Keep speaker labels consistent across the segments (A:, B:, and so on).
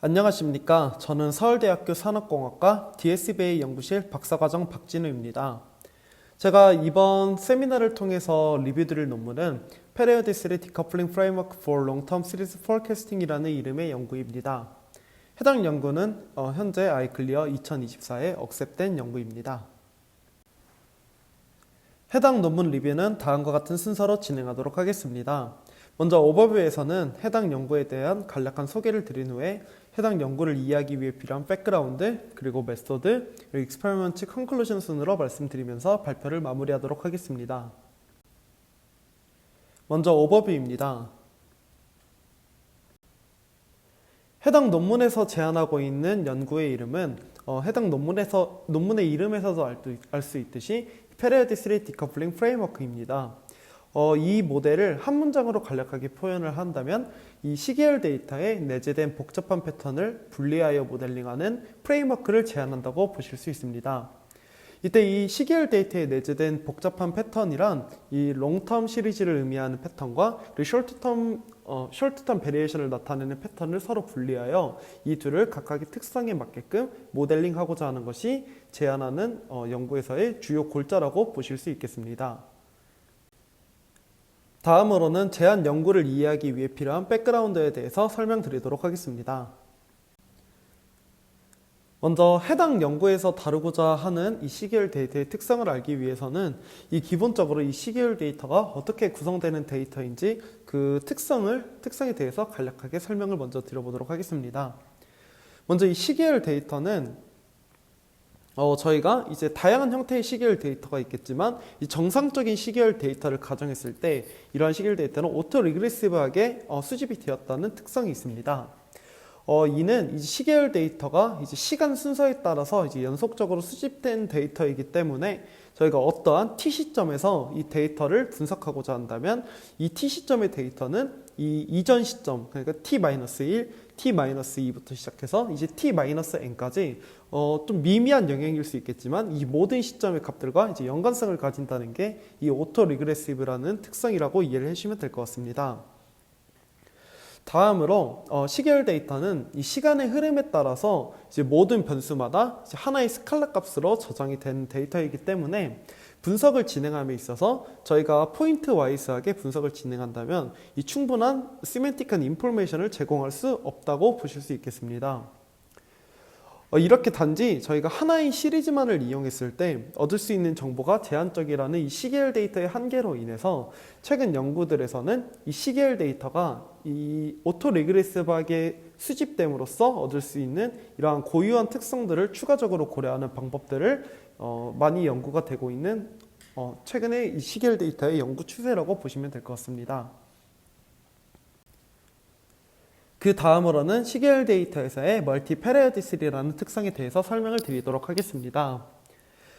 A: 안녕하십니까. 저는 서울대학교 산업공학과 DSBA 연구실 박사과정 박진우입니다. 제가 이번 세미나를 통해서 리뷰드릴 논문은 Periodicity Decoupling Framework for Long-Term Series Forecasting이라는 이름의 연구입니다. 해당 연구는 현재 아이클리어 2024에 억셉된 연구입니다. 해당 논문 리뷰는 다음과 같은 순서로 진행하도록 하겠습니다. 먼저 오버뷰에서는 해당 연구에 대한 간략한 소개를 드린 후에 해당 연구를 이해하기 위해 필요한 백그라운드, 그리고 메소드, 그리고 익스페리먼트 컨클루전 순으로 말씀드리면서 발표를 마무리하도록 하겠습니다. 먼저 오버뷰입니다. 해당 논문에서 제안하고 있는 연구의 이름은 해당 논문의 이름에서도 알 수 있듯이 Periodicity Decoupling Framework입니다. 이 모델을 한 문장으로 간략하게 표현을 한다면 이 시계열 데이터에 내재된 복잡한 패턴을 분리하여 모델링하는 프레임워크를 제안한다고 보실 수 있습니다. 이때 이 시계열 데이터에 내재된 복잡한 패턴이란 이 롱텀 시리즈를 의미하는 패턴과 숏텀 베리에이션을 나타내는 패턴을 서로 분리하여 이 둘을 각각의 특성에 맞게끔 모델링하고자 하는 것이 제안하는 연구에서의 주요 골자라고 보실 수 있겠습니다. 다음으로는 제안 연구를 이해하기 위해 필요한 백그라운드에 대해서 설명드리도록 하겠습니다. 먼저 해당 연구에서 다루고자 하는 이 시계열 데이터의 특성을 알기 위해서는 기본적으로 이 시계열 데이터가 어떻게 구성되는 데이터인지 그 특성에 대해서 간략하게 설명을 먼저 드려보도록 하겠습니다. 먼저 이 시계열 데이터는 저희가 이제 다양한 형태의 시계열 데이터가 있겠지만 이 정상적인 시계열 데이터를 가정했을 때 이러한 시계열 데이터는 오토 리그레시브하게 수집이 되었다는 특성이 있습니다. 이는 이제 시계열 데이터가 이제 시간 순서에 따라서 이제 연속적으로 수집된 데이터이기 때문에 저희가 어떠한 t 시점에서 이 데이터를 분석하고자 한다면 이 t 시점의 데이터는 이 이전 시점, 그러니까 t-1, t-2부터 시작해서 이제 t-n까지 좀 미미한 영역일 수 있겠지만 이 모든 시점의 값들과 이제 연관성을 가진다는 게 이 오토 리그레시브라는 특성이라고 이해를 해주시면 될 것 같습니다. 다음으로 시계열 데이터는 이 시간의 흐름에 따라서 이제 모든 변수마다 이제 하나의 스칼라 값으로 저장이 된 데이터이기 때문에 분석을 진행함에 있어서 저희가 포인트 와이즈하게 분석을 진행한다면 이 충분한 시멘틱한 인포메이션을 제공할 수 없다고 보실 수 있겠습니다. 이렇게 단지 저희가 하나의 시리즈만을 이용했을 때 얻을 수 있는 정보가 제한적이라는 이 시계열 데이터의 한계로 인해서 최근 연구들에서는 이 시계열 데이터가 이 오토 리그레시브하게 수집됨으로써 얻을 수 있는 이러한 고유한 특성들을 추가적으로 고려하는 방법들을 많이 연구가 되고 있는 최근의 이 시계열 데이터의 연구 추세라고 보시면 될 것 같습니다. 그 다음으로는 시계열 데이터에서의 멀티 페리오디시티라는 특성에 대해서 설명을 드리도록 하겠습니다.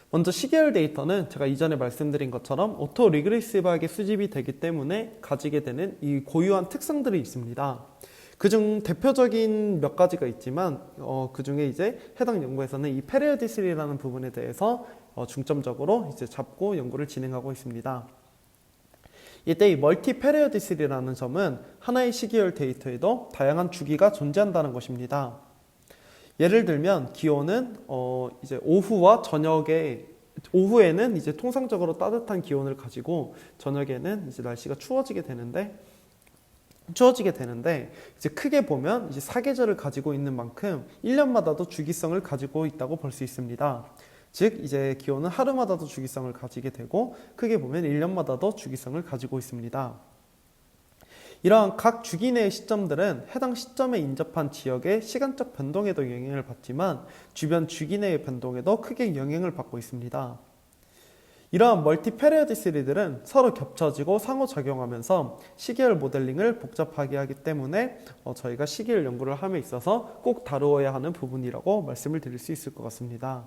A: 먼저 시계열 데이터는 제가 이전에 말씀드린 것처럼 오토 리그레시브하게 수집이 되기 때문에 가지게 되는 이 고유한 특성들이 있습니다. 그중 대표적인 몇 가지가 있지만 그 중에 이제 해당 연구에서는 이 페리오디시티라는 부분에 대해서 중점적으로 이제 잡고 연구를 진행하고 있습니다. 이때 이 멀티 페리오디시티라는 점은 하나의 시계열 데이터에도 다양한 주기가 존재한다는 것입니다. 예를 들면 기온은 이제 오후에는 이제 통상적으로 따뜻한 기온을 가지고 저녁에는 이제 날씨가 추워지게 되는데 이제 크게 보면 이제 사계절을 가지고 있는 만큼 1년마다도 주기성을 가지고 있다고 볼 수 있습니다. 즉 이제 기온은 하루마다도 주기성을 가지게 되고 크게 보면 1년마다도 주기성을 가지고 있습니다. 이러한 각 주기 내의 시점들은 해당 시점에 인접한 지역의 시간적 변동에도 영향을 받지만 주변 주기 내의 변동에도 크게 영향을 받고 있습니다. 이러한 멀티 페리오디시티들은 서로 겹쳐지고 상호작용하면서 시계열 모델링을 복잡하게 하기 때문에 저희가 시계열 연구를 함에 있어서 꼭 다루어야 하는 부분이라고 말씀을 드릴 수 있을 것 같습니다.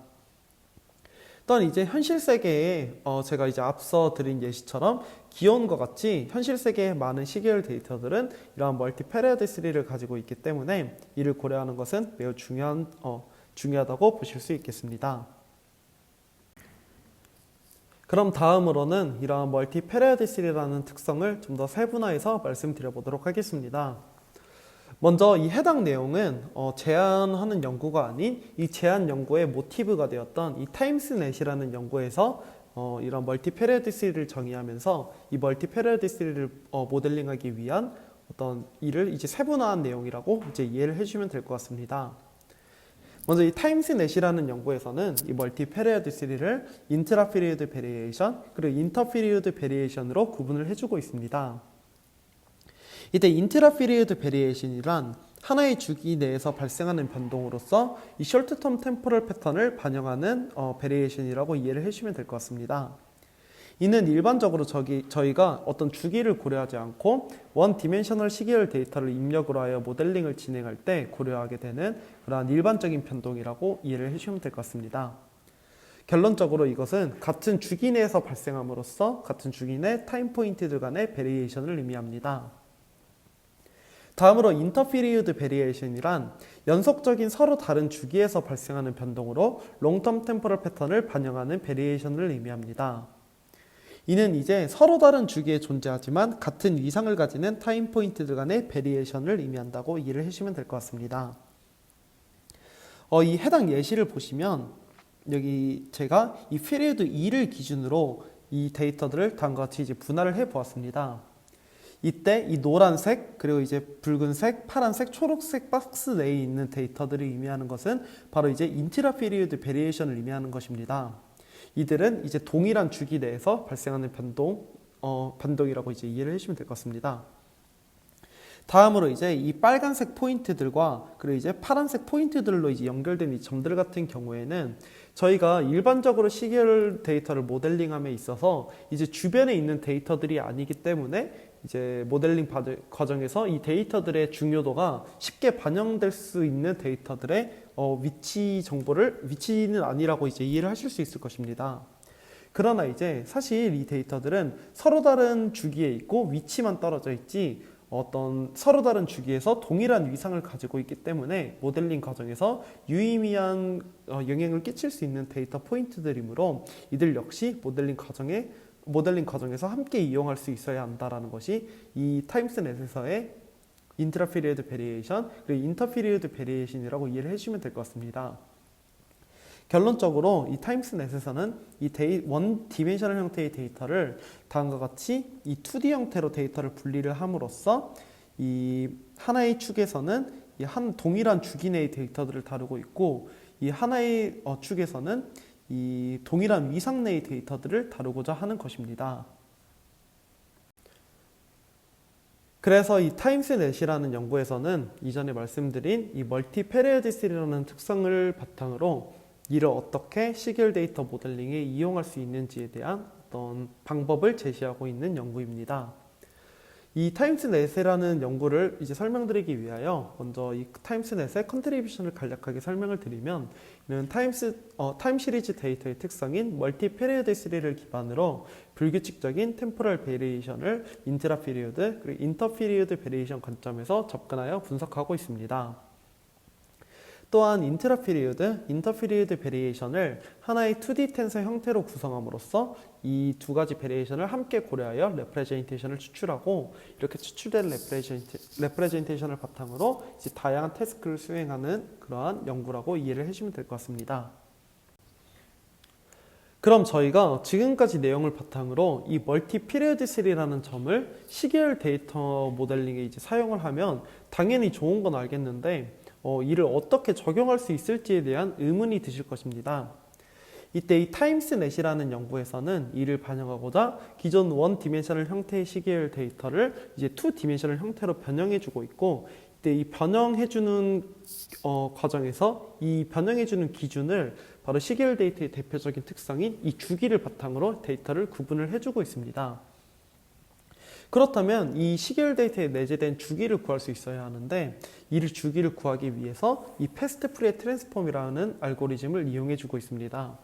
A: 또한 이제 현실 세계에 제가 이제 앞서 드린 예시처럼 기온과 같이 현실 세계의 많은 시계열 데이터들은 이러한 멀티 페리오디시티를 가지고 있기 때문에 이를 고려하는 것은 매우 중요하다고 보실 수 있겠습니다. 그럼 다음으로는 이러한 멀티 페리오디시티라는 특성을 좀 더 세분화해서 말씀드려 보도록 하겠습니다. 먼저 이 해당 내용은 제안하는 연구가 아닌 이 제안 연구의 모티브가 되었던 이 타임스넷이라는 연구에서 이런 멀티페리오디시티를 정의하면서 이 멀티페리오디시티를 모델링하기 위한 어떤 일을 이제 세분화한 내용이라고 이제 이해를 해주시면 될 것 같습니다. 먼저 이 타임스넷이라는 연구에서는 이 멀티페리오디시티를 인트라피리오드 베리에이션 그리고 인터피리오드 베리에이션으로 구분을 해주고 있습니다. 이때 인트라피리오드 베리에이션이란 하나의 주기 내에서 발생하는 변동으로서 이 숄트텀 템포럴 패턴을 반영하는 베리에이션이라고 이해를 해주시면 될 것 같습니다. 이는 일반적으로 저희가 어떤 주기를 고려하지 않고 원 디멘셔널 시계열 데이터를 입력으로 하여 모델링을 진행할 때 고려하게 되는 그러한 일반적인 변동이라고 이해를 해주시면 될 것 같습니다. 결론적으로 이것은 같은 주기 내에서 발생함으로써 같은 주기 내 타임 포인트들 간의 베리에이션을 의미합니다. 다음으로 인터피리오드 베리에이션이란 연속적인 서로 다른 주기에서 발생하는 변동으로 롱텀 템포럴 패턴을 반영하는 베리에이션을 의미합니다. 이는 이제 서로 다른 주기에 존재하지만 같은 위상을 가지는 타임 포인트들 간의 베리에이션을 의미한다고 이해를 해주시면 될 것 같습니다. 이 해당 예시를 보시면 여기 제가 이 피리어드 2를 기준으로 이 데이터들을 다음과 같이 이제 분할을 해 보았습니다. 이때 이 노란색, 그리고 이제 붉은색, 파란색, 초록색 박스 내에 있는 데이터들을 의미하는 것은 바로 이제 인트라피리오드 베리에이션을 의미하는 것입니다. 이들은 이제 동일한 주기 내에서 발생하는 변동이라고 이제 이해를 해주시면 될 것 같습니다. 다음으로 이제 이 빨간색 포인트들과 그리고 이제 파란색 포인트들로 이제 연결된 이 점들 같은 경우에는 저희가 일반적으로 시계열 데이터를 모델링함에 있어서 이제 주변에 있는 데이터들이 아니기 때문에 이제 모델링 과정에서 이 데이터들의 중요도가 쉽게 반영될 수 있는 데이터들의 위치는 아니라고 이제 이해를 하실 수 있을 것입니다. 그러나 이제 사실 이 데이터들은 서로 다른 주기에 있고 위치만 떨어져 있지 어떤 서로 다른 주기에서 동일한 위상을 가지고 있기 때문에 모델링 과정에서 유의미한 영향을 끼칠 수 있는 데이터 포인트들이므로 이들 역시 모델링 과정에서 함께 이용할 수 있어야 한다는 것이 이 타임스넷에서의 인트라피리오드 베리에이션 그리고 인터피리오드 베리에이션이라고 이해를 해주시면 될 것 같습니다. 결론적으로 이 타임스넷에서는 이 원 디멘셔널 형태의 데이터를 다음과 같이 이 2D 형태로 데이터를 분리를 함으로써 이 하나의 축에서는 이 한 동일한 주기 내의 데이터들을 다루고 있고 이 하나의 축에서는 이 동일한 위상 내의 데이터들을 다루고자 하는 것입니다. 그래서 이 타임스넷이라는 연구에서는 이전에 말씀드린 이 멀티페리오디시티라는 특성을 바탕으로 이를 어떻게 시계열 데이터 모델링에 이용할 수 있는지에 대한 어떤 방법을 제시하고 있는 연구입니다. 이 타임스넷이라는 연구를 이제 설명드리기 위하여 먼저 이 타임스넷의 컨트리뷰션을 간략하게 설명을 드리면 이는 타임 시리즈 데이터의 특성인 멀티페리오디시티를 기반으로 불규칙적인 템포럴 베리에이션을 인트라피리오드 그리고 인터피리오드 베리에이션 관점에서 접근하여 분석하고 있습니다. 또한 인터피리오드 베리에이션을 하나의 2D 텐서 형태로 구성함으로써 이 두 가지 베리에이션을 함께 고려하여 레프레젠테이션을 추출하고 이렇게 추출된 레프레젠테이션을 바탕으로 이제 다양한 태스크를 수행하는 그러한 연구라고 이해를 해주시면 될 것 같습니다. 그럼 저희가 지금까지 내용을 바탕으로 이 멀티피리오디시티라는 점을 시계열 데이터 모델링에 이제 사용을 하면 당연히 좋은 건 알겠는데 이를 어떻게 적용할 수 있을지에 대한 의문이 드실 것입니다. 이때 이 타임스넷이라는 연구에서는 이를 반영하고자 기존 원 디멘셔널 형태의 시계열 데이터를 이제 투 디멘셔널 형태로 변형해주고 있고 이때 이 변형해주는 과정에서 이 변형해주는 기준을 바로 시계열 데이터의 대표적인 특성인 이 주기를 바탕으로 데이터를 구분을 해주고 있습니다. 그렇다면 이 시계열 데이터에 내재된 주기를 구할 수 있어야 하는데 이 주기를 구하기 위해서 이 패스트 프리에 트랜스폼이라는 알고리즘을 이용해 주고 있습니다.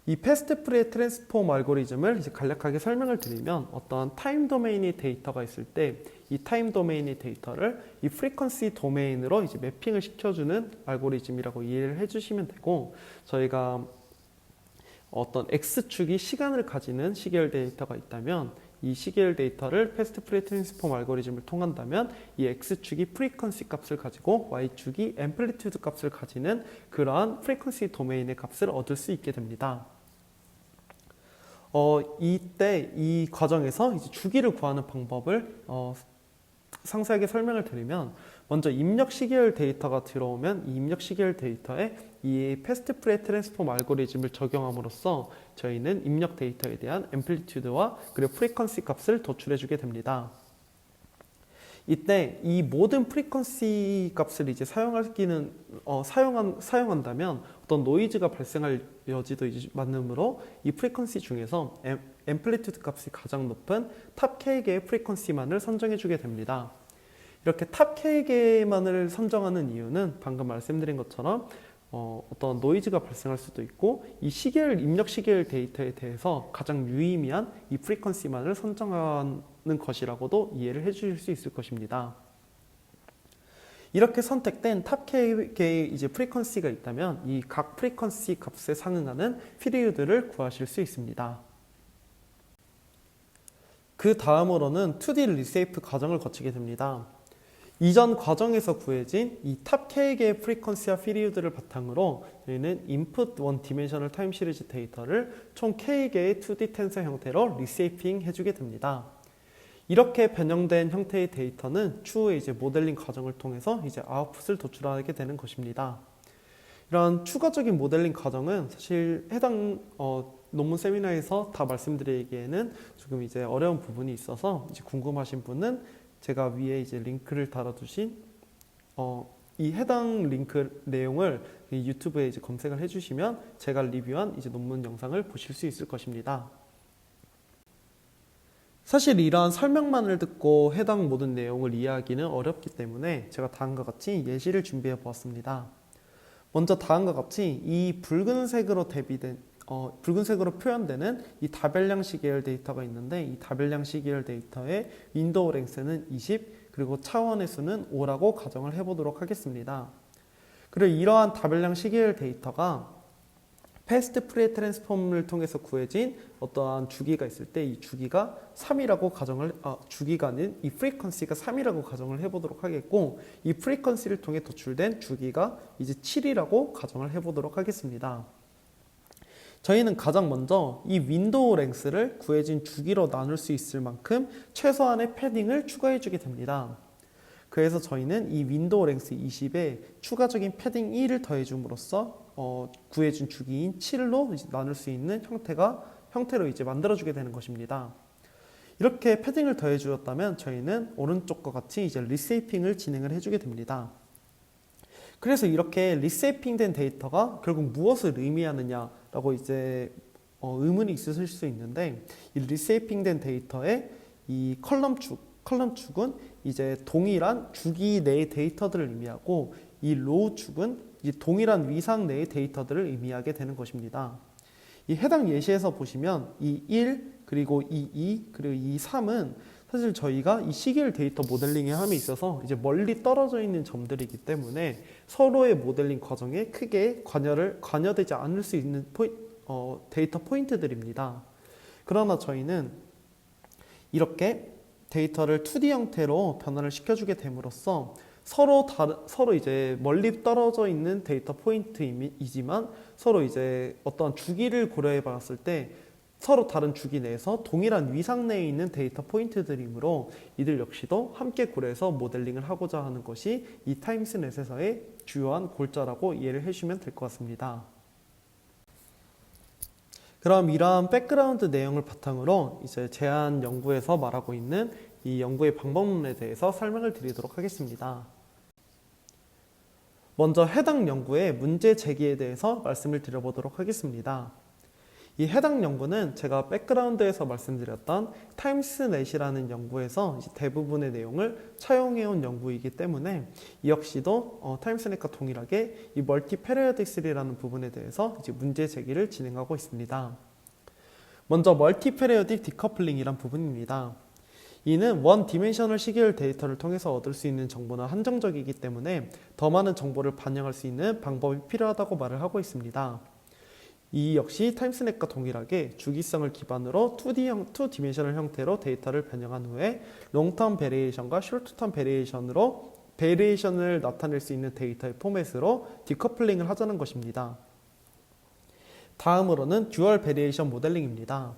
A: 이 패스트 프리에 트랜스폼 알고리즘을 이제 간략하게 설명을 드리면 어떠한 타임 도메인의 데이터가 있을 때 이 타임 도메인의 데이터를 이 프리퀀시 도메인으로 이제 매핑을 시켜주는 알고리즘이라고 이해를 해주시면 되고 저희가 어떤 X축이 시간을 가지는 시계열 데이터가 있다면 이 시계열 데이터를 패스트 프레 트랜스폼 알고리즘을 통한다면 이 X축이 프리퀀시 값을 가지고 Y축이 앰플리튜드 값을 가지는 그러한 프리퀀시 도메인의 값을 얻을 수 있게 됩니다. 이때 이 과정에서 이제 주기를 구하는 방법을 상세하게 설명을 드리면, 먼저 입력 시계열 데이터가 들어오면 이 입력 시계열 데이터에 이 패스트 프레 트랜스폼 알고리즘을 적용함으로써 저희는 입력 데이터에 대한 앰플리튜드와 그리고 프리퀀시 값을 도출해 주게 됩니다. 이때 이 모든 프리퀀시 값을 이제 사용한다면 어떤 노이즈가 발생할 여지도 이제 많으므로 이 프리퀀시 중에서 앰플리튜드 값이 가장 높은 탑 K개의 프리퀀시만을 선정해 주게 됩니다. 이렇게 탑 K개만을 선정하는 이유는 방금 말씀드린 것처럼 어떤 노이즈가 발생할 수도 있고, 이 입력 시계열 데이터에 대해서 가장 유의미한 이 프리퀀시만을 선정하는 것이라고도 이해를 해주실 수 있을 것입니다. 이렇게 선택된 탑 K개의 이제 프리퀀시가 있다면 이 각 프리퀀시 값에 상응하는 피리어드를 구하실 수 있습니다. 그 다음으로는 2D 리세이프 과정을 거치게 됩니다. 이전 과정에서 구해진 이 탑 K개의 프리퀀시와 피리어드를 바탕으로 저희는 input 1 dimensional time series 데이터를 총 K개의 2D 텐서 형태로 리세이핑 해주게 됩니다. 이렇게 변형된 형태의 데이터는 추후에 이제 모델링 과정을 통해서 이제 아웃풋을 도출하게 되는 것입니다. 이런 추가적인 모델링 과정은 사실 해당 논문 세미나에서 다 말씀드리기에는 조금 이제 어려운 부분이 있어서 이제 궁금하신 분은 제가 위에 이제 링크를 달아두신 이 해당 링크 내용을 유튜브에 이제 검색을 해주시면 제가 리뷰한 이제 논문 영상을 보실 수 있을 것입니다. 사실 이러한 설명만을 듣고 해당 모든 내용을 이해하기는 어렵기 때문에 제가 다음과 같이 예시를 준비해 보았습니다. 먼저 다음과 같이 이 붉은색으로 표현되는 이 다별량 시계열 데이터가 있는데, 이 다별량 시계열 데이터의 윈도우 랭스는 20, 그리고 차원의 수는 5라고 가정을 해보도록 하겠습니다. 그리고 이러한 다별량 시계열 데이터가 패스트 프레 트랜스폼을 통해서 구해진 어떠한 주기가 있을 때 이 주기가 3이라고 주기가 아닌 이 프리퀀시가 3이라고 가정을 해보도록 하겠고, 이 프리퀀시를 통해 도출된 주기가 이제 7이라고 가정을 해보도록 하겠습니다. 저희는 가장 먼저 이 윈도우 랭스를 구해진 주기로 나눌 수 있을 만큼 최소한의 패딩을 추가해 주게 됩니다. 그래서 저희는 이 윈도우 랭스 20에 추가적인 패딩 1을 더해 줌으로써 구해준 주기인 7로 이제 나눌 수 있는 형태로 이제 만들어주게 되는 것입니다. 이렇게 패딩을 더해 주었다면 저희는 오른쪽과 같이 이제 리세이핑을 진행을 해주게 됩니다. 그래서 이렇게 리세이핑된 데이터가 결국 무엇을 의미하느냐라고 이제 의문이 있으실 수 있는데, 이 리세이핑된 데이터의 이 컬럼축은 이제 동일한 주기 내의 데이터들을 의미하고, 이 로우 축은 이제 동일한 위상 내의 데이터들을 의미하게 되는 것입니다. 이 해당 예시에서 보시면 이 1, 그리고 이 2, 그리고 이 3은 사실 저희가 이 시계열 데이터 모델링에 함에 있어서 이제 멀리 떨어져 있는 점들이기 때문에 서로의 모델링 과정에 크게 관여되지 않을 수 있는 데이터 포인트들입니다. 그러나 저희는 이렇게 데이터를 2D 형태로 변화를 시켜주게 됨으로써 서로 이제 멀리 떨어져 있는 데이터 포인트이지만 서로 이제 어떠한 주기를 고려해 봤을 때 서로 다른 주기 내에서 동일한 위상 내에 있는 데이터 포인트들이므로 이들 역시도 함께 고려해서 모델링을 하고자 하는 것이 이 타임스넷에서의 주요한 골자라고 이해를 해주시면 될 것 같습니다. 그럼 이러한 백그라운드 내용을 바탕으로 이제 제안 연구에서 말하고 있는 이 연구의 방법론에 대해서 설명을 드리도록 하겠습니다. 먼저 해당 연구의 문제 제기에 대해서 말씀을 드려보도록 하겠습니다. 이 해당 연구는 제가 백그라운드에서 말씀드렸던 타임스넷이라는 연구에서 이제 대부분의 내용을 차용해온 연구이기 때문에 이 역시도 타임스넷과 동일하게 이 멀티페리어딕스라는 부분에 대해서 이제 문제 제기를 진행하고 있습니다. 먼저 멀티페리어딕 디커플링이란 부분입니다. 이는 원 디멘셔널 시계열 데이터를 통해서 얻을 수 있는 정보는 한정적이기 때문에 더 많은 정보를 반영할 수 있는 방법이 필요하다고 말을 하고 있습니다. 이 역시 타임스냅과 동일하게 주기성을 기반으로 2디멘셔널 형태로 데이터를 변형한 후에 롱텀 베리에이션과 숏텀 베리에이션으로 베리에이션을 나타낼 수 있는 데이터의 포맷으로 디커플링을 하자는 것입니다. 다음으로는 듀얼 베리에이션 모델링입니다.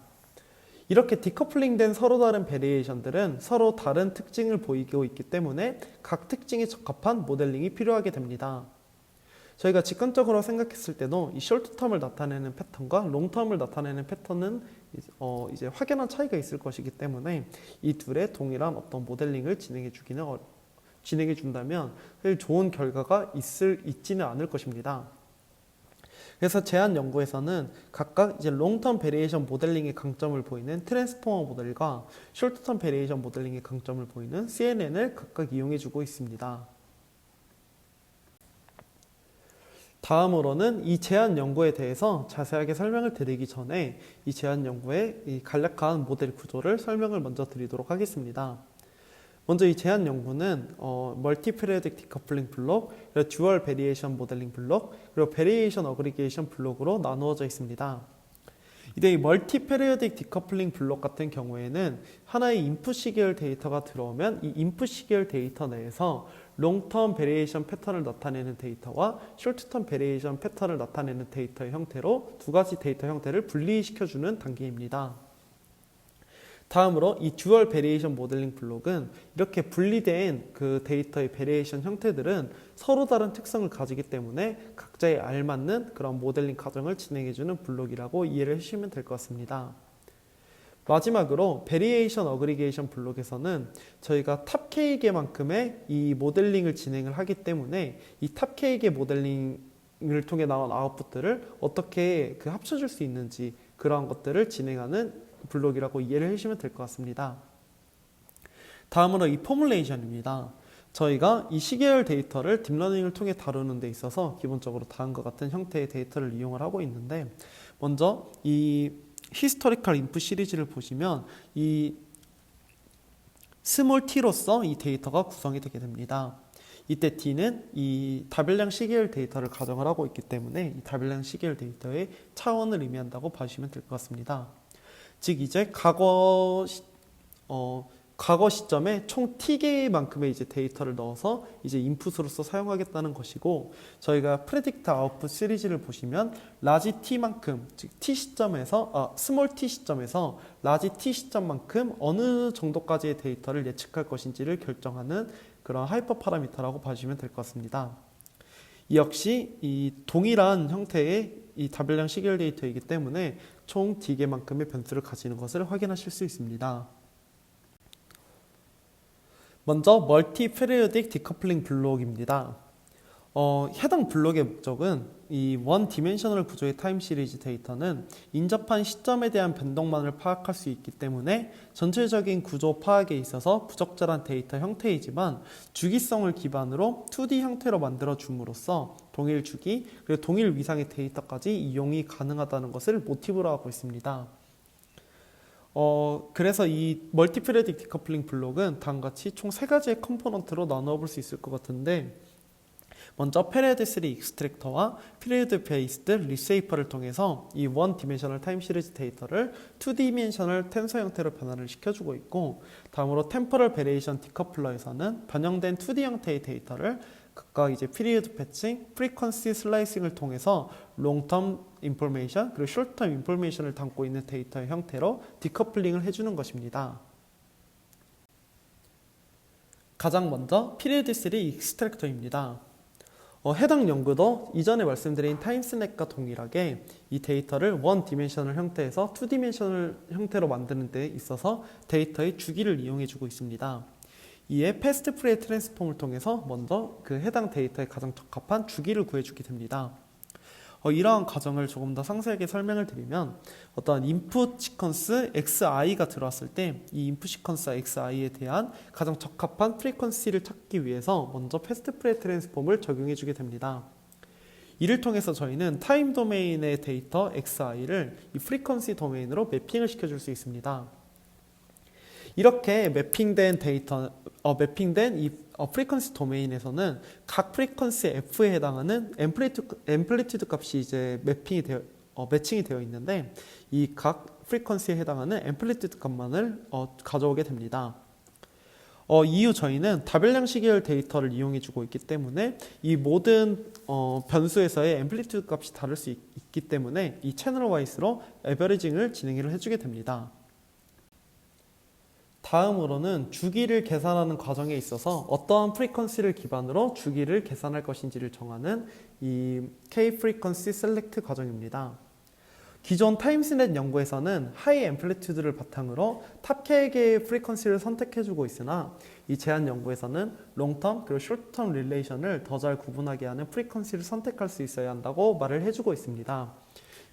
A: 이렇게 디커플링된 서로 다른 베리에이션들은 서로 다른 특징을 보이고 있기 때문에 각 특징에 적합한 모델링이 필요하게 됩니다. 저희가 직관적으로 생각했을 때도 이 숏텀을 나타내는 패턴과 롱텀을 나타내는 패턴은 이제 확연한 차이가 있을 것이기 때문에 이 둘의 동일한 어떤 모델링을 진행해 준다면 좋은 결과가 있지는 않을 것입니다. 그래서 제한 연구에서는 각각 이제 롱텀 베리에이션 모델링의 강점을 보이는 트랜스포머 모델과 숏텀 베리에이션 모델링의 강점을 보이는 CNN을 각각 이용해 주고 있습니다. 다음으로는 이 제한 연구에 대해서 자세하게 설명을 드리기 전에 이 제한 연구의 이 간략한 모델 구조를 설명을 먼저 드리도록 하겠습니다. 먼저 이 제한 연구는 멀티 피리오딕 디커플링 블록, 그리고 듀얼 베리에이션 모델링 블록, 그리고 베리에이션 어그리게이션 블록으로 나누어져 있습니다. 이때 이 멀티 피리오딕 디커플링 블록 같은 경우에는 하나의 인풋 시계열 데이터가 들어오면 이 인풋 시계열 데이터 내에서 롱텀 베리에이션 패턴을 나타내는 데이터와 숏텀 베리에이션 패턴을 나타내는 데이터의 형태로 두 가지 데이터 형태를 분리시켜주는 단계입니다. 다음으로 이 듀얼 베리에이션 모델링 블록은 이렇게 분리된 그 데이터의 베리에이션 형태들은 서로 다른 특성을 가지기 때문에 각자에 알맞는 그런 모델링 과정을 진행해주는 블록이라고 이해를 해주시면 될 것 같습니다. 마지막으로 베리에이션 어그리게이션 블록에서는 저희가 탑 K개만큼의 이 모델링을 진행을 하기 때문에 이 탑 K개 모델링을 통해 나온 아웃풋들을 어떻게 합쳐줄 수 있는지 그러한 것들을 진행하는 블록이라고 이해를 해주시면 될 것 같습니다. 다음으로 이 포뮬레이션입니다. 저희가 이 시계열 데이터를 딥러닝을 통해 다루는 데 있어서 기본적으로 다음과 같은 형태의 데이터를 이용을 하고 있는데, 먼저 이 히스토리컬 인풋 시리즈를 보시면 이 스몰 t로서 이 데이터가 구성이 되게 됩니다. 이때 t는 이 다별량 시계열 데이터를 가정을 하고 있기 때문에 이 다별량 시계열 데이터의 차원을 의미한다고 봐주시면 될 것 같습니다. 즉 이제 과거 시점에 총 t개만큼의 이제 데이터를 넣어서 이제 인풋으로서 사용하겠다는 것이고, 저희가 프레딕트 아웃풋 시리즈를 보시면 라지 t만큼, 즉 t 시점에서 스몰 t 시점에서 라지 t 시점만큼 어느 정도까지의 데이터를 예측할 것인지를 결정하는 그런 하이퍼 파라미터라고 봐주시면 될 것 같습니다. 이 역시 이 동일한 형태의 이 다별량 시계열 데이터이기 때문에 총 d개만큼의 변수를 가지는 것을 확인하실 수 있습니다. 먼저 멀티 피리오딕 디커플링 블록입니다. 해당 블록의 목적은 이 원 디멘셔널 구조의 타임 시리즈 데이터는 인접한 시점에 대한 변동만을 파악할 수 있기 때문에 전체적인 구조 파악에 있어서 부적절한 데이터 형태이지만 주기성을 기반으로 2D 형태로 만들어 줌으로써 동일 주기 그리고 동일 위상의 데이터까지 이용이 가능하다는 것을 모티브로 하고 있습니다. 그래서 이 멀티 피리오딕 디커플링 블록은 다음같이 총 3가지의 컴포넌트로 나누어 볼 수 있을 것 같은데, 먼저 페리오드 3 익스트랙터와 피리오드 베이스드 리쉐이퍼를 통해서 이 원 디멘셔널 타임 시리즈 데이터를 2디멘셔널 텐서 형태로 변화를 시켜주고 있고, 다음으로 템포럴 베리에이션 디커플러에서는 변형된 2D 형태의 데이터를 각각 이제 피리오드 패칭, 프리퀀시 슬라이싱을 통해서 롱텀 인포메이션 그리고 숏텀 인포메이션을 담고 있는 데이터의 형태로 디커플링을 해주는 것입니다. 가장 먼저 피리오드 3 익스트랙터입니다. 해당 연구도 이전에 말씀드린 타임스냅과 동일하게 이 데이터를 원 디멘셔널 형태에서 2디멘셔널 형태로 만드는 데 있어서 데이터의 주기를 이용해 주고 있습니다. 이에 패스트 프레이 트랜스폼을 통해서 먼저 그 해당 데이터에 가장 적합한 주기를 구해주게 됩니다. 이러한 과정을 조금 더 상세하게 설명을 드리면, 어떤 인풋 시퀀스 XI가 들어왔을 때 이 인풋 시퀀스 XI에 대한 가장 적합한 프리퀀시를 찾기 위해서 먼저 패스트 프레이 트랜스폼을 적용해 주게 됩니다. 이를 통해서 저희는 타임 도메인의 데이터 XI를 이 프리퀀시 도메인으로 매핑을 시켜줄 수 있습니다. 이렇게 매핑된 이 프리퀀시 도메인에서는 각 프리퀀시 F에 해당하는 앰플리튜드 값이 이제 매핑이 되어 매칭이 되어 있는데 이 각 프리퀀시에 해당하는 앰플리튜드 값만을 가져오게 됩니다. 이후 저희는 다별량 시계열 데이터를 이용해 주고 있기 때문에 이 모든 변수에서의 앰플리튜드 값이 다를 수 있기 때문에 이 채널 와이스로 에버리징을 진행을 해주게 됩니다. 다음으로는 주기를 계산하는 과정에 있어서 어떠한 프리퀀시를 기반으로 주기를 계산할 것인지를 정하는 이 K-Frequency Select 과정입니다. 기존 타임스넷 연구에서는 하이 앰플리튜드를 바탕으로 탑 K개의 프리퀀시를 선택해주고 있으나 이 제한 연구에서는 롱텀 그리고 숏텀 릴레이션을 더 잘 구분하게 하는 프리퀀시를 선택할 수 있어야 한다고 말을 해주고 있습니다.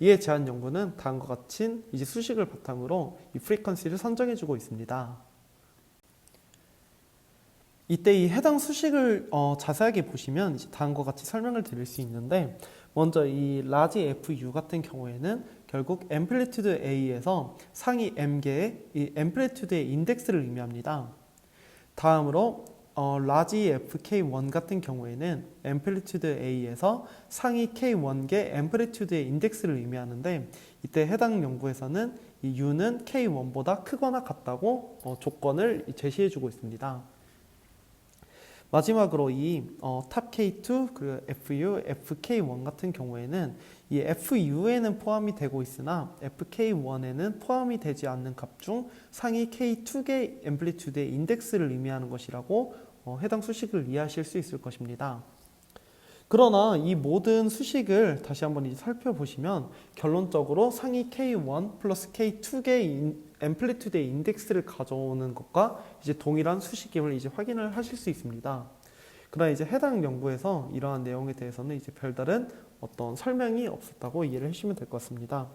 A: 이에 제한 연구는 다음과 같은 이제 수식을 바탕으로 이 프리퀀시를 선정해주고 있습니다. 이때 이 해당 수식을 자세하게 보시면 이제 다음과 같이 설명을 드릴 수 있는데, 먼저 이 라지 FU 같은 경우에는 결국 앰플리튜드 A에서 상위 M개의 이 앰플리튜드의 인덱스를 의미합니다. 다음으로 라지 FK1 같은 경우에는 앰플리튜드 A에서 상위 K1개 앰플리튜드의 인덱스를 의미하는데, 이때 해당 연구에서는 이 U는 K1보다 크거나 같다고 조건을 제시해주고 있습니다. 마지막으로 이 탑 K2 그리고 FU, FK1 같은 경우에는 이 FU에는 포함이 되고 있으나 FK1에는 포함이 되지 않는 값 중 상위 K2개 앰플리튜드의 인덱스를 의미하는 것이라고 해당 수식을 이해하실 수 있을 것입니다. 그러나 이 모든 수식을 다시 한번 이제 살펴보시면 결론적으로 상위 K1 플러스 K2개 앰플리튜드의 인덱스를 가져오는 것과 이제 동일한 수식임을 이제 확인을 하실 수 있습니다. 그러나 이제 해당 연구에서 이러한 내용에 대해서는 이제 별다른 어떤 설명이 없었다고 이해를 해주시면 될 것 같습니다.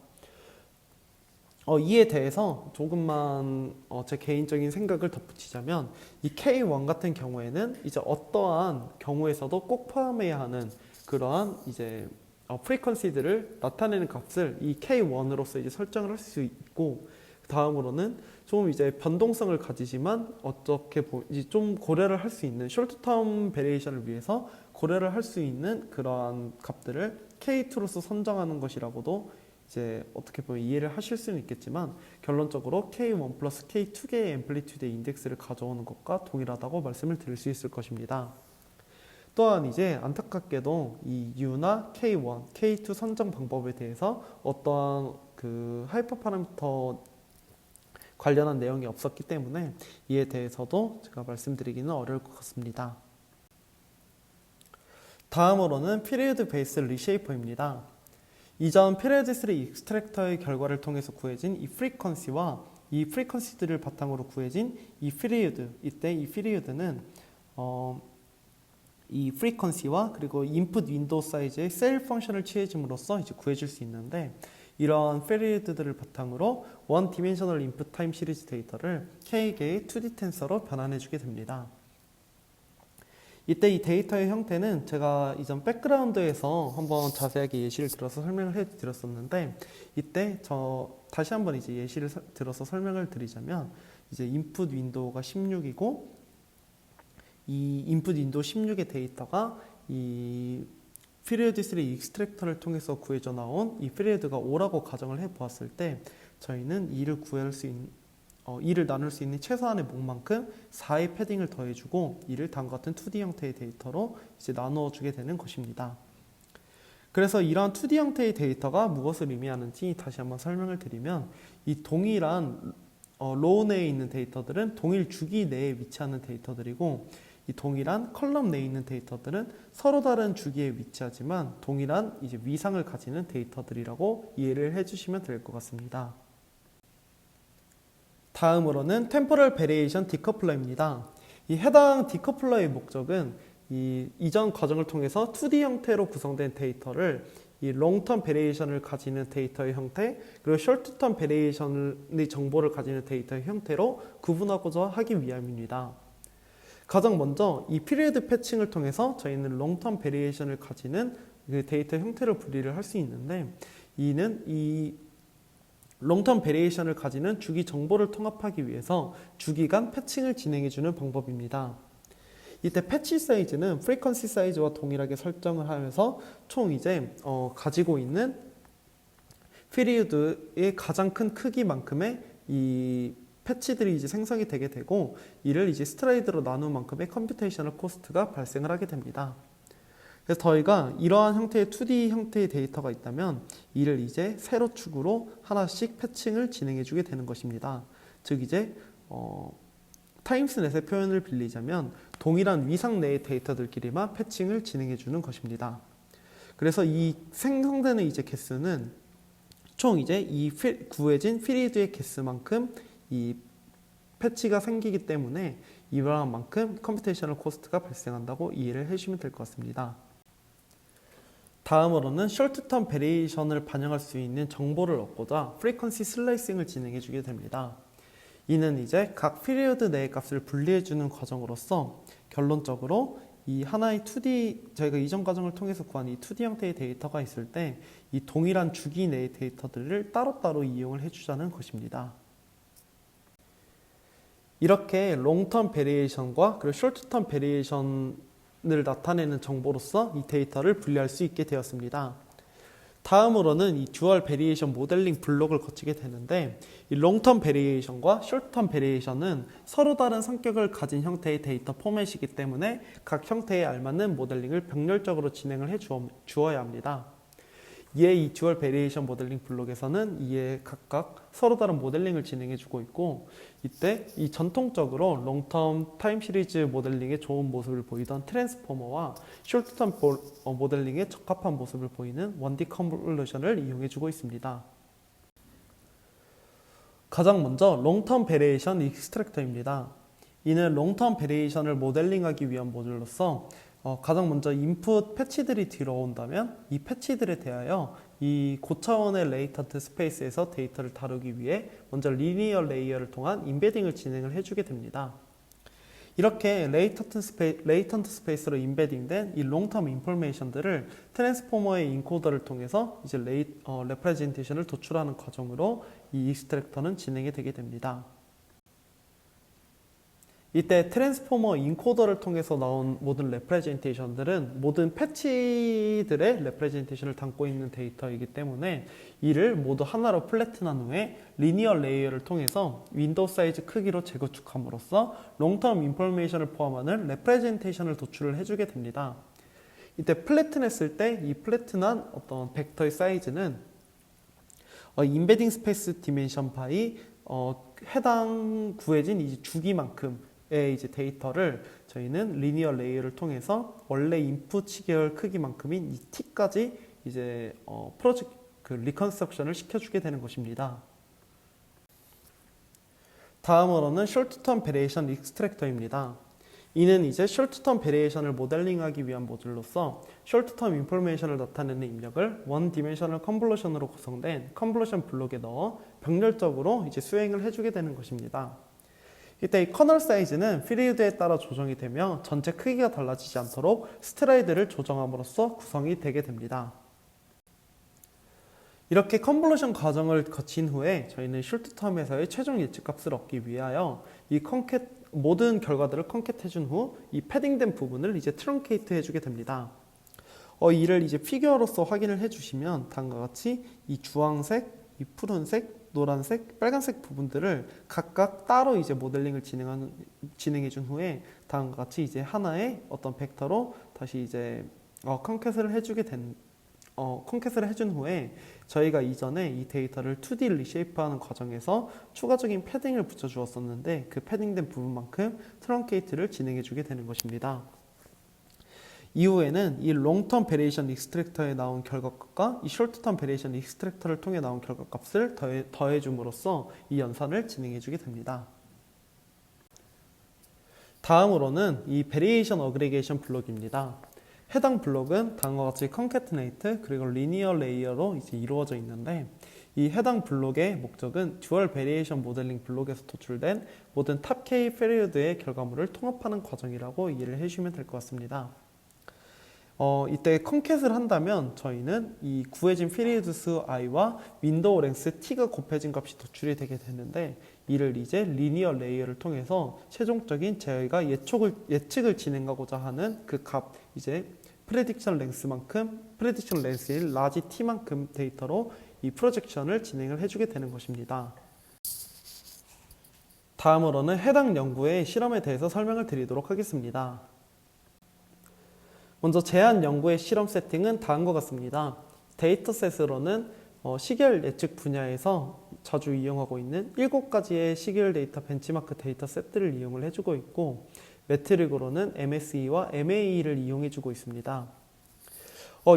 A: 이에 대해서 조금만 제 개인적인 생각을 덧붙이자면 이 K1 같은 경우에는 이제 어떠한 경우에서도 꼭 포함해야 하는 그러한 이제 프리퀀시들을 나타내는 값을 이 K1으로서 이제 설정을 할 수 있고, 다음으로는 좀 이제 변동성을 가지지만 어떻게 이제 좀 고려를 할 수 있는 숄트텀 베리에이션을 위해서 고려를 할 수 있는 그러한 값들을 K2로서 선정하는 것이라고도 이제 어떻게 보면 이해를 하실 수는 있겠지만, 결론적으로 K1 플러스 K2개의 앰플리튜드의 인덱스를 가져오는 것과 동일하다고 말씀을 드릴 수 있을 것입니다. 또한 이제 안타깝게도 이 U나 K1, K2 선정 방법에 대해서 어떠한 그 하이퍼 파라미터 관련한 내용이 없었기 때문에 이에 대해서도 제가 말씀드리기는 어려울 것 같습니다. 다음으로는 피리어드 베이스 리쉐이퍼입니다. 이전 피리어드 3 익스트랙터의 결과를 통해서 구해진 이 프리퀀시와 이 프리퀀시들을 바탕으로 구해진 이 피리어드, 이때 이 피리어드는 이 프리퀀시와 그리고 인풋 윈도우 사이즈의 셀 펑션을 취해줌으로써 이제 구해줄 수 있는데, 이러한 피리어드들을 바탕으로 원 디멘셔널 인풋 타임 시리즈 데이터를 K개의 2D 텐서로 변환해주게 됩니다. 이때 이 데이터의 형태는 제가 이전 백그라운드에서 한번 자세하게 예시를 들어서 설명을 해드렸었는데, 이때 다시 한번 이제 예시를 들어서 설명을 드리자면, 이제 인풋 윈도우가 16이고 이 인풋 윈도우 16의 데이터가 이 피리어드 3 익스트랙터를 통해서 구해져 나온 이 피리어드가 5라고 가정을 해보았을 때, 저희는 이를 나눌 수 있는 최소한의 목만큼 4의 패딩을 더해주고 이를 다음과 같은 2D 형태의 데이터로 이제 나누어주게 되는 것입니다. 그래서 이러한 2D 형태의 데이터가 무엇을 의미하는지 다시 한번 설명을 드리면, 이 동일한 로우 내에 있는 데이터들은 동일 주기 내에 위치하는 데이터들이고, 이 동일한 컬럼 내에 있는 데이터들은 서로 다른 주기에 위치하지만 동일한 이제 위상을 가지는 데이터들이라고 이해를 해주시면 될 것 같습니다. 다음으로는 템포럴 베리에이션 디커플러입니다. 이 해당 디커플러의 목적은 이 이전 과정을 통해서 2D 형태로 구성된 데이터를 이 롱텀 베리에이션을 가지는 데이터의 형태, 그리고 숏텀 베리에이션의 정보를 가지는 데이터의 형태로 구분하고자 하기 위함입니다. 가장 먼저 이 피리어드 패칭을 통해서 저희는 롱텀 베리에이션을 가지는 그 데이터 형태로 분리를 할 수 있는데, 이는 이 롱텀 베리에이션을 가지는 주기 정보를 통합하기 위해서 주기 간 패칭을 진행해주는 방법입니다. 이때 패치 사이즈는 프리퀀시 사이즈와 동일하게 설정을 하면서 총 이제 가지고 있는 피리어드의 가장 큰 크기만큼의 이 패치들이 이제 생성이 되게 되고, 이를 이제 스트라이드로 나눈 만큼의 컴퓨테이셔널 코스트가 발생을 하게 됩니다. 그래서 저희가 이러한 형태의 2D 형태의 데이터가 있다면 이를 이제 세로 축으로 하나씩 패칭을 진행해 주게 되는 것입니다. 즉 이제 타임스넷의 표현을 빌리자면 동일한 위상 내의 데이터들끼리만 패칭을 진행해 주는 것입니다. 그래서 이 생성되는 이제 개수는 총 이제 이 구해진 필리드의 개수만큼 이 패치가 생기기 때문에 이러한 만큼 컴퓨테이셔널 코스트가 발생한다고 이해를 해주시면 될 것 같습니다. 다음으로는 short-term variation을 반영할 수 있는 정보를 얻고자 frequency slicing을 진행해 주게 됩니다. 이는 이제 각 피리어드 내의 값을 분리해 주는 과정으로서 결론적으로 이 하나의 2D, 저희가 이전 과정을 통해서 구한 이 2D 형태의 데이터가 있을 때 이 동일한 주기 내의 데이터들을 따로따로 이용을 해주자는 것입니다. 이렇게 롱텀 베리에이션과 그리고 숏텀 베리에이션을 나타내는 정보로서 이 데이터를 분리할 수 있게 되었습니다. 다음으로는 이 듀얼 베리에이션 모델링 블록을 거치게 되는데, 이 롱텀 베리에이션과 숏텀 베리에이션은 서로 다른 성격을 가진 형태의 데이터 포맷이기 때문에 각 형태에 알맞는 모델링을 병렬적으로 진행을 해 주어야 합니다. 이에 이 듀얼 베리에이션 모델링 블록에서는 이에 각각 서로 다른 모델링을 진행해 주고 있고, 이때 이 전통적으로 롱텀 타임 시리즈 모델링에 좋은 모습을 보이던 트랜스포머와 숏텀 모델링에 적합한 모습을 보이는 1D 컨볼루션을 이용해 주고 있습니다. 가장 먼저 롱텀 베리에이션 익스트랙터입니다. 이는 롱텀 베리에이션을 모델링하기 위한 모듈로서 가장 먼저 인풋 패치들이 들어온다면 이 패치들에 대하여 이 고차원의 레이턴트 스페이스에서 데이터를 다루기 위해 먼저 리니어 레이어를 통한 임베딩을 진행을 해주게 됩니다. 이렇게 레이턴트 스페이스로 임베딩된 이 롱텀 인포메이션들을 트랜스포머의 인코더를 통해서 이제 레프레젠테이션을 도출하는 과정으로 이 익스트랙터는 진행이 되게 됩니다. 이때 트랜스포머 인코더를 통해서 나온 모든 레프레젠테이션들은 모든 패치들의 레프레젠테이션을 담고 있는 데이터이기 때문에 이를 모두 하나로 플래튼한 후에 리니어 레이어를 통해서 윈도우 사이즈 크기로 재구축함으로써 롱텀 인포메이션을 포함하는 레프레젠테이션을 도출을 해주게 됩니다. 이때 플래튼했을 때 이 플래튼한 어떤 벡터의 사이즈는 임베딩 스페이스 디멘션 바이 해당 구해진 이 주기만큼 이제 데이터를 저희는 리니어 레이어를 통해서 원래 인풋 시계열 크기만큼인 이 t까지 이제 리컨스트럭션을 시켜주게 되는 것입니다. 다음으로는 short-term variation extractor입니다. 이는 이제 short-term variation을 모델링하기 위한 모듈로서 short-term information을 나타내는 입력을 one-dimensional convolution으로 구성된 컨볼루션 블록에 넣어 병렬적으로 이제 수행을 해주게 되는 것입니다. 이때 이 커널 사이즈는 필리드에 따라 조정이 되며 전체 크기가 달라지지 않도록 스트라이드를 조정함으로써 구성이 되게 됩니다. 이렇게 컨볼루션 과정을 거친 후에 저희는 숏텀에서의 최종 예측값을 얻기 위하여 이 모든 결과들을 컨캣 해준 후 이 패딩된 부분을 이제 트렁케이트 해주게 됩니다. 이를 이제 피규어로서 확인을 해주시면 다음과 같이 이 주황색, 이 푸른색, 노란색, 빨간색 부분들을 각각 따로 이제 모델링을 진행해 준 후에 다음과 같이 이제 하나의 어떤 벡터로 다시 이제 컨캣을 해준 후에 저희가 이전에 이 데이터를 2D 리쉐이프하는 과정에서 추가적인 패딩을 붙여 주었었는데 그 패딩된 부분만큼 트렁케이트를 진행해 주게 되는 것입니다. 이후에는 이 롱텀 베리에이션 익스트랙터에 나온 결과값과 이 숏텀 베리에이션 익스트랙터를 통해 나온 결과값을 더해 줌으로써 이 연산을 진행해 주게 됩니다. 다음으로는 이 베리에이션 어그리게이션 블록입니다. 해당 블록은 다음과 같이 컨캐트네이트 그리고 리니어 레이어로 이제 이루어져 있는데, 이 해당 블록의 목적은 듀얼 베리에이션 모델링 블록에서 도출된 모든 탑 K 페리어드의 결과물을 통합하는 과정이라고 이해를 해주시면 될 것 같습니다. 이때 컨캣을 한다면 저희는 이 구해진 피리드 수 i와 윈도우 랭스 t가 곱해진 값이 도출이 되게 되는데, 이를 이제 리니어 레이어를 통해서 최종적인 저희가 예측을 진행하고자 하는 그 값, 이제 프레딕션 랭스인 라지 t만큼 데이터로 이 프로젝션을 진행을 해주게 되는 것입니다. 다음으로는 해당 연구의 실험에 대해서 설명을 드리도록 하겠습니다. 먼저 제한 연구의 실험 세팅은 다음과 같습니다. 데이터셋으로는 시계열 예측 분야에서 자주 이용하고 있는 7가지의 시계열 데이터 벤치마크 데이터셋들을 이용을 해주고 있고, 매트릭으로는 MSE와 MAE를 이용해주고 있습니다.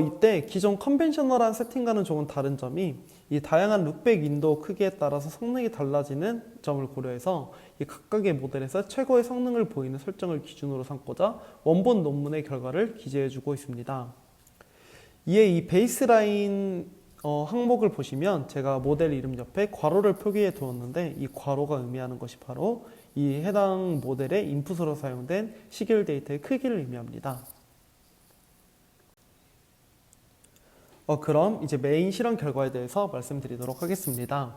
A: 이때 기존 컨벤셔널한 세팅과는 조금 다른 점이 이 다양한 룩백 윈도우 크기에 따라서 성능이 달라지는 점을 고려해서 이 각각의 모델에서 최고의 성능을 보이는 설정을 기준으로 삼고자 원본 논문의 결과를 기재해주고 있습니다. 이에 이 베이스라인 항목을 보시면 제가 모델 이름 옆에 괄호를 표기해 두었는데, 이 괄호가 의미하는 것이 바로 이 해당 모델의 인풋으로 사용된 시계열 데이터의 크기를 의미합니다. 그럼 이제 메인 실험 결과에 대해서 말씀드리도록 하겠습니다.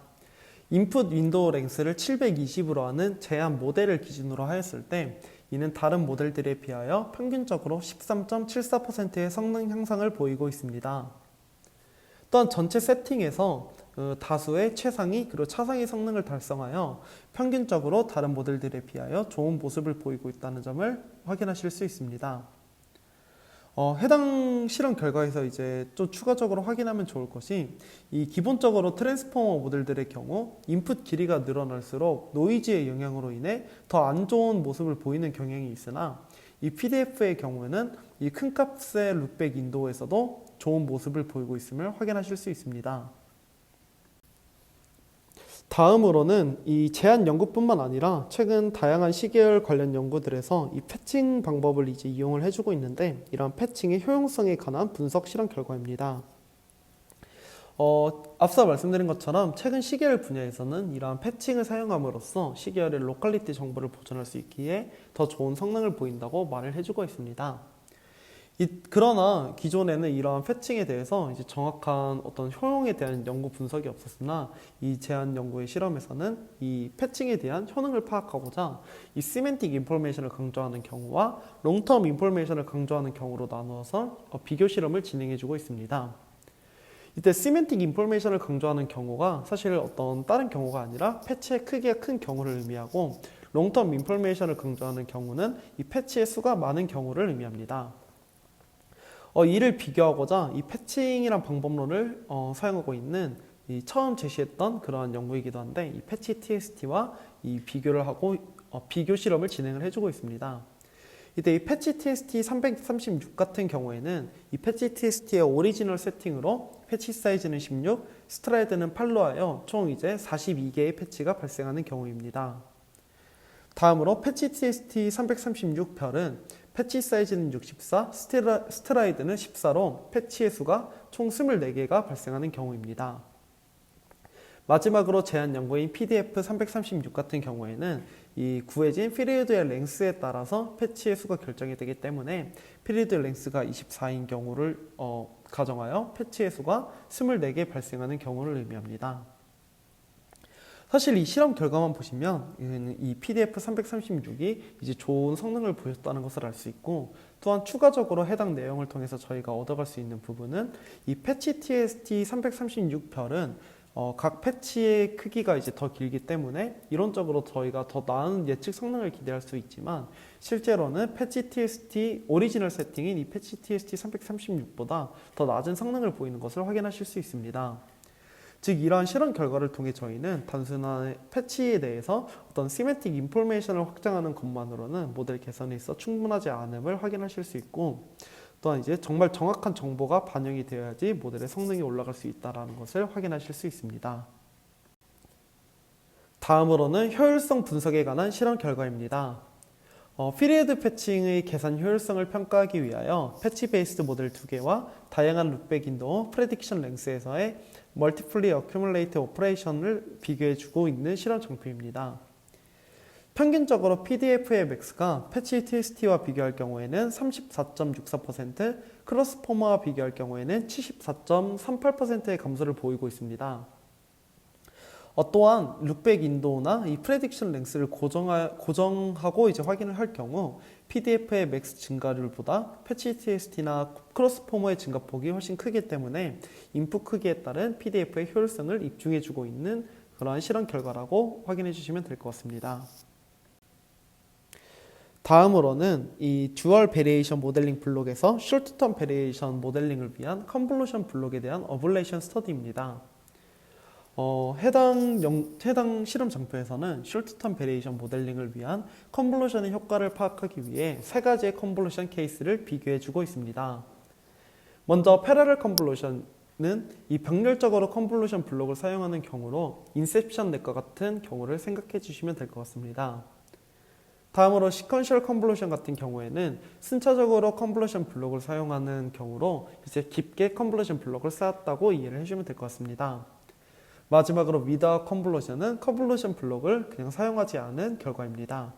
A: 인풋 윈도우 랭스를 720으로 하는 제한 모델을 기준으로 하였을 때 이는 다른 모델들에 비하여 평균적으로 13.74%의 성능 향상을 보이고 있습니다. 또한 전체 세팅에서 다수의 최상위 그리고 차상위 성능을 달성하여 평균적으로 다른 모델들에 비하여 좋은 모습을 보이고 있다는 점을 확인하실 수 있습니다. 해당 실험 결과에서 이제 좀 추가적으로 확인하면 좋을 것이, 이 기본적으로 트랜스포머 모델들의 경우 인풋 길이가 늘어날수록 노이즈의 영향으로 인해 더 안 좋은 모습을 보이는 경향이 있으나, 이 PDF의 경우에는 이 큰 값의 룩백 윈도우에서도 좋은 모습을 보이고 있음을 확인하실 수 있습니다. 다음으로는 이 제한 연구뿐만 아니라 최근 다양한 시계열 관련 연구들에서 이 패칭 방법을 이제 이용을 해주고 있는데, 이러한 패칭의 효용성에 관한 분석 실험 결과입니다. 앞서 말씀드린 것처럼 최근 시계열 분야에서는 이러한 패칭을 사용함으로써 시계열의 로컬리티 정보를 보존할 수 있기에 더 좋은 성능을 보인다고 말을 해주고 있습니다. 그러나 기존에는 이러한 패칭에 대해서 이제 정확한 어떤 효용에 대한 연구 분석이 없었으나, 이 제한 연구의 실험에서는 이 패칭에 대한 효능을 파악하고자 이 시멘틱 인포메이션을 강조하는 경우와 롱텀 인포메이션을 강조하는 경우로 나누어서 비교 실험을 진행해주고 있습니다. 이때 시멘틱 인포메이션을 강조하는 경우가 사실 어떤 다른 경우가 아니라 패치의 크기가 큰 경우를 의미하고, 롱텀 인포메이션을 강조하는 경우는 이 패치의 수가 많은 경우를 의미합니다. 이를 비교하고자 이 패칭이란 방법론을 사용하고 있는 이 처음 제시했던 그러한 연구이기도 한데, 이 패치 TST와 이 비교를 하고 비교 실험을 진행을 해주고 있습니다. 이때 이 패치 TST 336 같은 경우에는 이 패치 TST의 오리지널 세팅으로 패치 사이즈는 16, 스트라이드는 8로 하여 총 이제 42개의 패치가 발생하는 경우입니다. 다음으로 패치 TST 336 별은 패치 사이즈는 64, 스트라이드는 14로 패치의 수가 총 24개가 발생하는 경우입니다. 마지막으로 제한 연구인 PDF 336 같은 경우에는 이 구해진 피리드의 랭스에 따라서 패치의 수가 결정이 되기 때문에 피리드 랭스가 24인 경우를 가정하여 패치의 수가 24개 발생하는 경우를 의미합니다. 사실 이 실험 결과만 보시면 이 PDF 336이 이제 좋은 성능을 보였다는 것을 알 수 있고, 또한 추가적으로 해당 내용을 통해서 저희가 얻어갈 수 있는 부분은 이 패치 TST 336 별은 각 패치의 크기가 이제 더 길기 때문에 이론적으로 저희가 더 나은 예측 성능을 기대할 수 있지만, 실제로는 패치 TST 오리지널 세팅인 이 패치 TST 336보다 더 낮은 성능을 보이는 것을 확인하실 수 있습니다. 즉 이러한 실험 결과를 통해 저희는 단순한 패치에 대해서 어떤 시메틱 인포메이션을 확장하는 것만으로는 모델 개선에 있어 충분하지 않음을 확인하실 수 있고, 또한 이제 정말 정확한 정보가 반영이 되어야지 모델의 성능이 올라갈 수 있다는 것을 확인하실 수 있습니다. 다음으로는 효율성 분석에 관한 실험 결과입니다. 피리드 패칭의 계산 효율성을 평가하기 위하여 패치 베이스드 모델 2개와 다양한 룩백 윈도우 프레딕션 랭스에서의 멀티플리 어큐뮬레이트 오퍼레이션을 비교해주고 있는 실험 정표입니다. 평균적으로 PDF의 맥스가 패치 TST와 비교할 경우에는 34.64%, 크로스포머와 비교할 경우에는 74.38%의 감소를 보이고 있습니다. 또한 룩백 윈도우나 이 프레딕션 랭스를 고정하고 이제 확인을 할 경우 PDF의 맥스 증가율보다 패치 TXT나 크로스 포머의 증가폭이 훨씬 크기 때문에 인풋 크기에 따른 PDF의 효율성을 입증해주고 있는 그러한 실험 결과라고 확인해 주시면 될 것 같습니다. 다음으로는 이 듀얼 베리에이션 모델링 블록에서 숄트텀 베리에이션 모델링을 위한 컨볼루션 블록에 대한 어블레이션 스터디입니다. 해당 실험 장표에서는 숄트텀 베리에이션 모델링을 위한 컨볼루션의 효과를 파악하기 위해 세 가지의 컨볼루션 케이스를 비교해 주고 있습니다. 먼저 패러럴 컨볼루션은 이 병렬적으로 컨볼루션 블록을 사용하는 경우로 인셉션 넷과 같은 경우를 생각해 주시면 될 것 같습니다. 다음으로 시퀀셜 컨볼루션 같은 경우에는 순차적으로 컨볼루션 블록을 사용하는 경우로 이제 깊게 컨볼루션 블록을 쌓았다고 이해를 해주면 될 것 같습니다. 마지막으로 위드아웃 컨볼루션은 컨볼루션 블록을 그냥 사용하지 않은 결과입니다.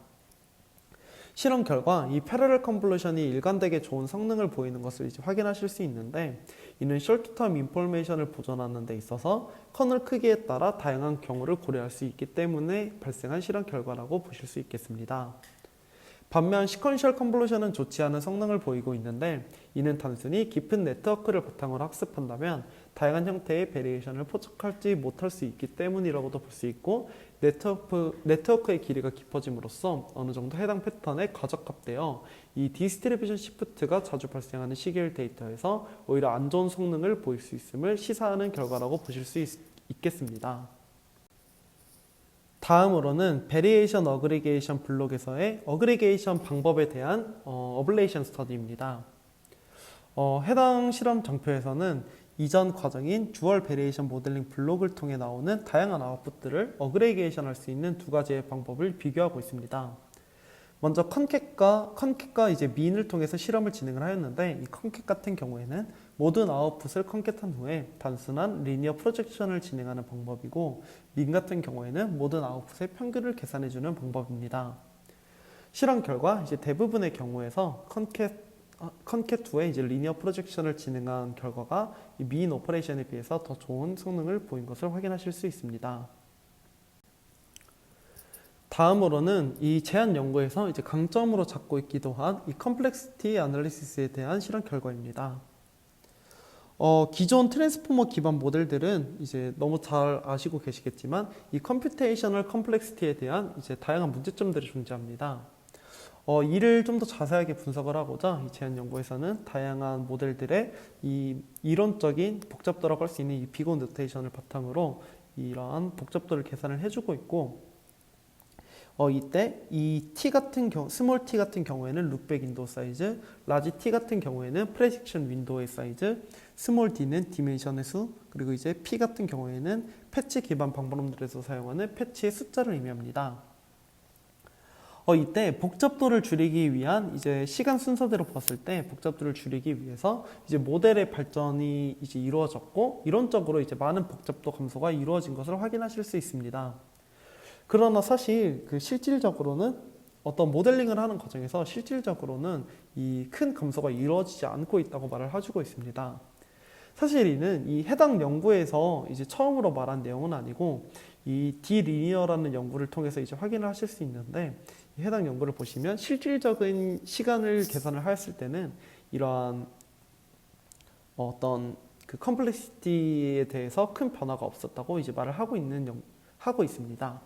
A: 실험 결과 이 패러럴 컨볼루션이 일관되게 좋은 성능을 보이는 것을 이제 확인하실 수 있는데, 이는 숄트텀 인포메이션을 보존하는 데 있어서 커널 크기에 따라 다양한 경우를 고려할 수 있기 때문에 발생한 실험 결과라고 보실 수 있겠습니다. 반면 시퀀셜 컨볼루션은 좋지 않은 성능을 보이고 있는데, 이는 단순히 깊은 네트워크를 바탕으로 학습한다면 다양한 형태의 베리에이션을 포착하지 못할 수 있기 때문이라고도 볼 수 있고, 네트워크의 길이가 깊어짐으로써 어느 정도 해당 패턴에 과적합되어 이 디스트리뷰션 시프트가 자주 발생하는 시계열 데이터에서 오히려 안 좋은 성능을 보일 수 있음을 시사하는 결과라고 보실 수 있겠습니다. 다음으로는 베리에이션 어그리게이션 블록에서의 어그리게이션 방법에 대한 어블레이션 스터디입니다. 해당 실험 장표에서는 이전 과정인 듀얼 베리에이션 모델링 블록을 통해 나오는 다양한 아웃풋들을 어그리게이션 할 수 있는 두 가지의 방법을 비교하고 있습니다. 먼저 컨캣과 이제 민을 통해서 실험을 진행을 하였는데, 이 컨캣 같은 경우에는 모든 아웃풋을 컨캣한 후에 단순한 리니어 프로젝션을 진행하는 방법이고, 민 같은 경우에는 모든 아웃풋의 평균을 계산해주는 방법입니다. 실험 결과 이제 대부분의 경우에서 컨캣 후에 이제 리니어 프로젝션을 진행한 결과가 이 민 오퍼레이션에 비해서 더 좋은 성능을 보인 것을 확인하실 수 있습니다. 다음으로는 이 제한 연구에서 이제 강점으로 잡고 있기도 한 이 컴플렉시티 애널리시스에 대한 실험 결과입니다. 기존 트랜스포머 기반 모델들은 이제 너무 잘 아시고 계시겠지만 이 컴퓨테이셔널 컴플렉시티에 대한 이제 다양한 문제점들이 존재합니다. 이를 좀 더 자세하게 분석을 하고자 이 제한 연구에서는 다양한 모델들의 이 이론적인 복잡도라고 할 수 있는 이 비고 노테이션을 바탕으로 이러한 복잡도를 계산을 해주고 있고, 이때 이 T 같은 경우, 스몰 T 같은 경우에는 룩백 윈도우 사이즈, 라지 T 같은 경우에는 프레딕션 윈도우의 사이즈, 스몰 D는 디멘션의 수, 그리고 이제 P 같은 경우에는 패치 기반 방법론들에서 사용하는 패치의 숫자를 의미합니다. 이때 복잡도를 줄이기 위한 이제 시간 순서대로 봤을 때 복잡도를 줄이기 위해서 이제 모델의 발전이 이제 이루어졌고, 이론적으로 이제 많은 복잡도 감소가 이루어진 것을 확인하실 수 있습니다. 그러나 사실 실질적으로는 어떤 모델링을 하는 과정에서 실질적으로는 이 큰 감소가 이루어지지 않고 있다고 말을 해주고 있습니다. 사실 이는 이 해당 연구에서 이제 처음으로 말한 내용은 아니고 이 디리니어라는 연구를 통해서 이제 확인을 하실 수 있는데, 해당 연구를 보시면 실질적인 시간을 계산을 하였을 때는 이러한 어떤 그 컴플렉시티에 대해서 큰 변화가 없었다고 이제 말을 하고 있습니다.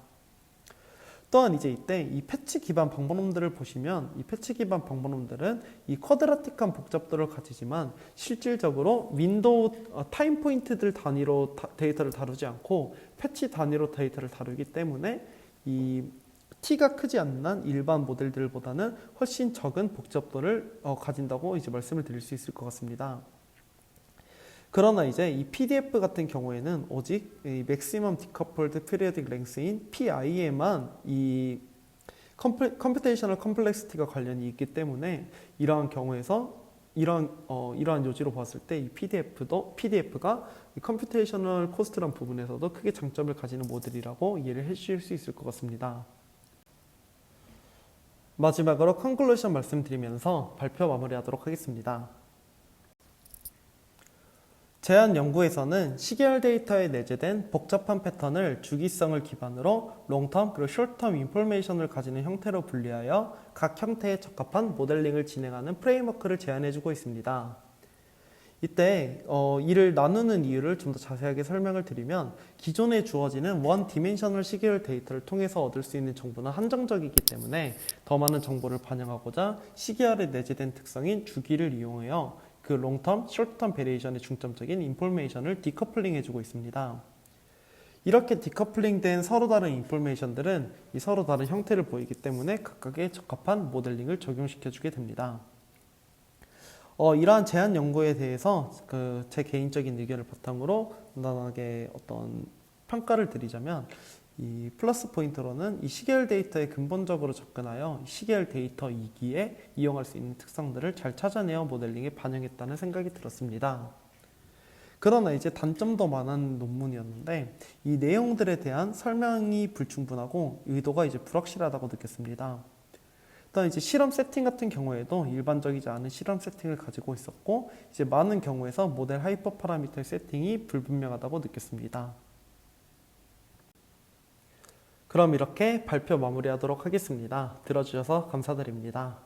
A: 또한 이제 이때 이 패치 기반 방법론들을 보시면 이 패치 기반 방법론들은 이 쿼드라틱한 복잡도를 가지지만 실질적으로 윈도우 타임 포인트들 단위로 데이터를 다루지 않고 패치 단위로 데이터를 다루기 때문에 이 T가 크지 않는 일반 모델들보다는 훨씬 적은 복잡도를 가진다고 이제 말씀을 드릴 수 있을 것 같습니다. 그러나 이제 이 PDF 같은 경우에는 오직 이 Maximum Decoupled Periodic Length인 PI에만 이 컴퓨테이셔널 컴플렉시티가 관련이 있기 때문에 이러한 경우에서 이러한 요지로 봤을 때 이 PDF가 이 컴퓨테이셔널 코스트란 부분에서도 크게 장점을 가지는 모델이라고 이해를 해주실 수 있을 것 같습니다. 마지막으로 컨클루션 말씀드리면서 발표 마무리하도록 하겠습니다. 제안 연구에서는 시계열 데이터에 내재된 복잡한 패턴을 주기성을 기반으로 롱텀 그리고 숏텀 인포메이션을 가지는 형태로 분리하여 각 형태에 적합한 모델링을 진행하는 프레임워크를 제안해주고 있습니다. 이때 이를 나누는 이유를 좀 더 자세하게 설명을 드리면 기존에 주어지는 원 디멘셔널 시계열 데이터를 통해서 얻을 수 있는 정보는 한정적이기 때문에 더 많은 정보를 반영하고자 시계열에 내재된 특성인 주기를 이용하여 그 롱텀, 숏텀 베리에이션의 중점적인 인포메이션을 디커플링 해주고 있습니다. 이렇게 디커플링된 서로 다른 인포메이션들은 이 서로 다른 형태를 보이기 때문에 각각에 적합한 모델링을 적용시켜주게 됩니다. 이러한 제안 연구에 대해서 제 개인적인 의견을 바탕으로 간단하게 어떤 평가를 드리자면 이 플러스 포인트로는 이 시계열 데이터에 근본적으로 접근하여 시계열 데이터 2기에 이용할 수 있는 특성들을 잘 찾아내어 모델링에 반영했다는 생각이 들었습니다. 그러나 이제 단점도 많은 논문이었는데 이 내용들에 대한 설명이 불충분하고 의도가 이제 불확실하다고 느꼈습니다. 일단 이제 실험 세팅 같은 경우에도 일반적이지 않은 실험 세팅을 가지고 있었고 이제 많은 경우에서 모델 하이퍼 파라미터의 세팅이 불분명하다고 느꼈습니다. 그럼 이렇게 발표 마무리하도록 하겠습니다. 들어주셔서 감사드립니다.